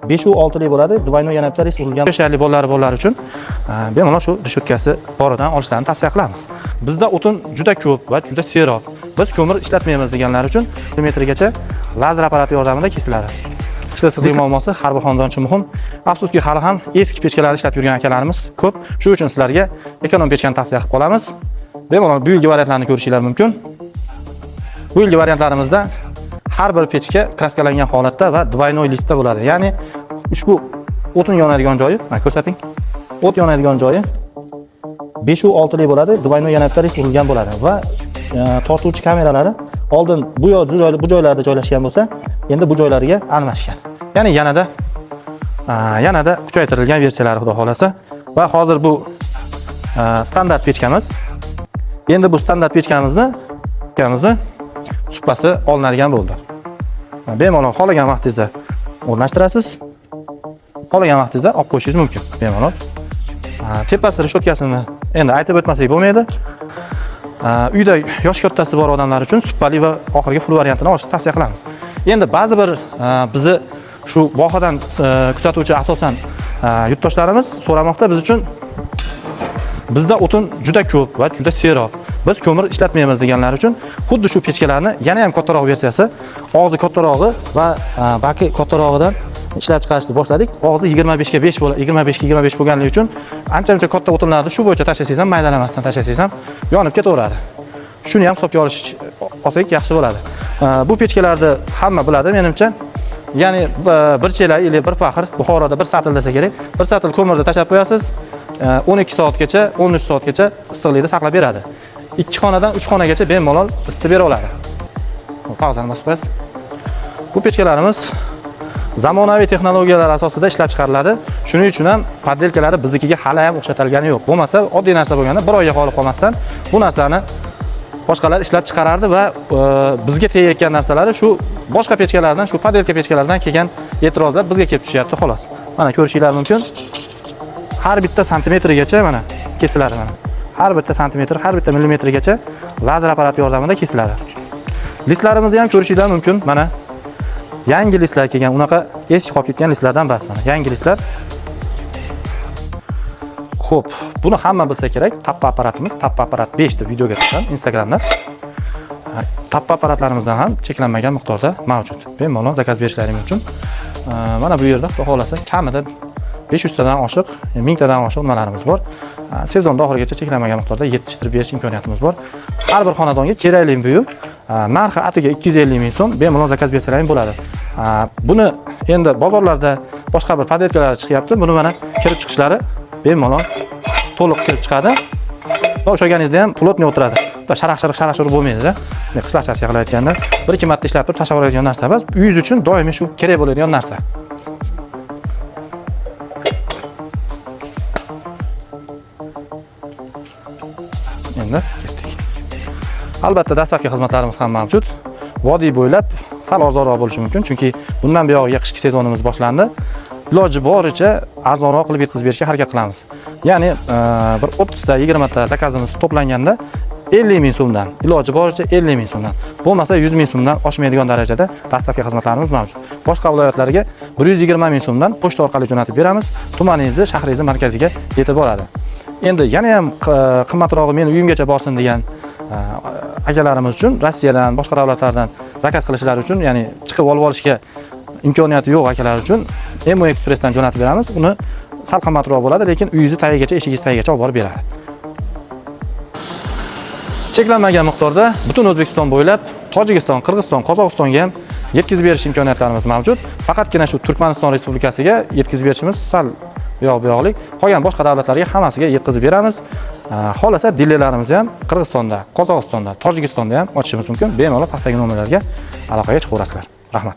5 va 6 lik bo'ladi. Двойной yanaptaris urilgan 5 yillik bolalar uchun bemalol shu reshetkasi boridan olishlarini tavsiya qilamiz. Bizda o'tin juda ko'p va juda serob. Biz ko'mir ishlatmaymiz deganlar uchun metrgacha lazer apparati yordamida kesiladi. Ishlatishning muammosi har bir xonadon uchun muhim. Afsuski, hali ham eski pechkalar ishlatib yurgan akalarimiz ko'p. Shuning uchun sizlarga ekonom pechkani tavsiya qilib qolamiz. Bemalol bu yilgi variantlarni ko'rishingiz mumkin. Bu yilgi variantlarimizda har bir pechka kraskalangan holatda va двойной listda bo'ladi. Ya'ni ushbu o'tin yonadigan joyi, mana ko'rsating. O't yonadigan joyi 5 va 6 lik bo'ladi. Двойной yanaptaris urilgan bo'ladi va tortuvchi kameralari oldin bu joylarda joylashgan bo'lsa, endi bu joylariga almashgan. Ya'ni yanada kuchaytirilgan versiyalari xudo xolasa va hozir bu standart pechkamiz. Endi bu standart pechkamizni supasi olinadigan bo'ldi. Bemalol xohlagan vaqtingizda o'rnashtirasiz. Xohlagan vaqtingizda olib qo'yishingiz mumkin. Bemalol. Tepasi reshetkasini endi aytib o'tmasak bo'lmaydi. Uyda yosh kattasi bor odamlar uchun suppali va oxirgi full variantini olishni tavsiya qilamiz. Endi ba'zi bir bizni shu vohadan kuzatuvchi asosan yurtdoshlarimiz so'ramoqda biz uchun bizda o'tin juda ko'p va juda serob. Biz ko'mir ishlatmaymiz deganlar uchun xuddi shu pechkalarni yana ham kattaroq versiyasi, og'zi kattarog'i va baki kattarog'idan ishlab chiqarishni boshladik. Og'zi 25 ga 5 bo'ladi, 25 ga 25 bo'lganligi uchun ancha-muncha katta o'tinlarni shu bo'yicha tashlasangiz ham, maydalamasdan tashlasangiz ham yonib ketaveradi. Shuni ham hisobga olsak yaxshi bo'ladi. Bu pechkalarni hamma biladi menimcha. Ya'ni bir chelak yoki bir paxir Buxoroda bir satil desa kerak. Bir satil ko'mirni tashlab qo'yasiz. 12 soatgacha, 13 soatgacha issiqlikda saqlab beradi. 2 xonadan 3 xonagacha bemalol isitib bera oladi. Pauzani bosib qo'yasiz. Bu pechkalarimiz zamonaviy texnologiyalar asosida ishlab chiqariladi. Shuning uchun ham poddelkalari biznikiga hali ham o'xshatilgani yo'q. Bo'lmasa, oddiy narsa bo'lganda bir oyga qolib qolmasdan bu narsani boshqalar ishlab chiqarardi va bizga tegayotgan narsalari shu boshqa pechkalardan, shu poddelka pechkalardan kelgan e'tirozlar bizga kelib tushyapti xolos. Mana ko'rishingiz mumkin. Har bitta santimetrigacha mana kesiladi mana. Har bitta santimetr, har bitta millimetrgacha lazer apparati yordamida kesiladi. Listlarimizni ham ko'rishingiz mumkin. Mana yangi listlar kelgan, unaqa eski qolib ketgan listlardan emas mana. Yangi listlar. Xo'p, buni hamma bilsa kerak. Tappa apparatimiz, Tappa apparat 5 deb videoga chiqqan Instagramda. Tappa apparatlarimizdan ham cheklanmagan miqdorda mavjud. Bemalol zakaz berishlaringiz uchun. Mana bu yerda xudo xolasa kamida 500 tadan oshiq, 1000 tadan oshiq nimalarimiz bor. Sezonda oxirigacha cheklanmagan miqdorda yetishtirib berish imkoniyatimiz bor. Har bir xonadonga kerakli buyu narxi atiga 250 ming so'm bemalol zakaz bersalaring bo'ladi. Buni endi bozorlarda boshqa bir poddelkalar chiqyapti. Buni mana kirib chiqishlari bemalol to'liq kirib chiqadi. Va o'shaganingizda ham plotniy o'tiradi. Sharaq bo'lmaydi-da. Qisqachasiga qilayotganda 1-2 marta ishlab turib tashlab yuboradigan narsa emas. Uyingiz uchun doimiy shu kerak bo'ladigan narsa. Endi ketdik. Albatta dastlabki xizmatlarimiz ham mavjud. Vodiy bo'ylab sal arzonroq bo'lishi mumkin, chunki bundan buyog'iga qishki sezonimiz boshlandi. Iloji boricha arzonroq qilib yetkazib berishga harakat qilamiz. Ya'ni bir 30 ta, 20 ta zakazimiz to'planganda 50 ming so'mdan, iloji boricha 50 ming so'mdan, bo'lmasa 100 ming so'mdan oshmaydigan darajada dastlabki xizmatlarimiz mavjud. Boshqa viloyatlarga 120 ming so'mdan pochta orqali jo'natib beramiz. Tumaningizni, shahringizni markaziga yetib boradi. Endi yana ham qimmatrog'i meni uyimgacha borsin degan akalarimiz uchun Rossiyadan, boshqa davlatlardan zakaz qilishlari uchun, ya'ni chiqib olib olishga imkoniyati yo'q akalar uchun Emo Expressdan jo'natib beramiz. Uni sal qimmatroq bo'ladi, lekin uyingizni tagigacha, eshigingiz tagigacha olib borib beradi. Cheklanmagan miqdorda butun O'zbekiston bo'ylab Tojikiston, Qirg'iziston, Qozog'istonga ham yetkazib berish imkoniyatlarimiz mavjud. Faqatgina shu Turkmaniston Respublikasiga yetkazib berishimiz sal bu-yoqlik. Qolgan boshqa davlatlarga hammasiga yetkazib beramiz. Xolasa dilerlarimizni ham Qirg'izistonda, Qozog'istonda, Tojikistonda ham ochishimiz mumkin. Bemalol pastdagi nomerlarga aloqaga chiqaverasizlar. Rahmat.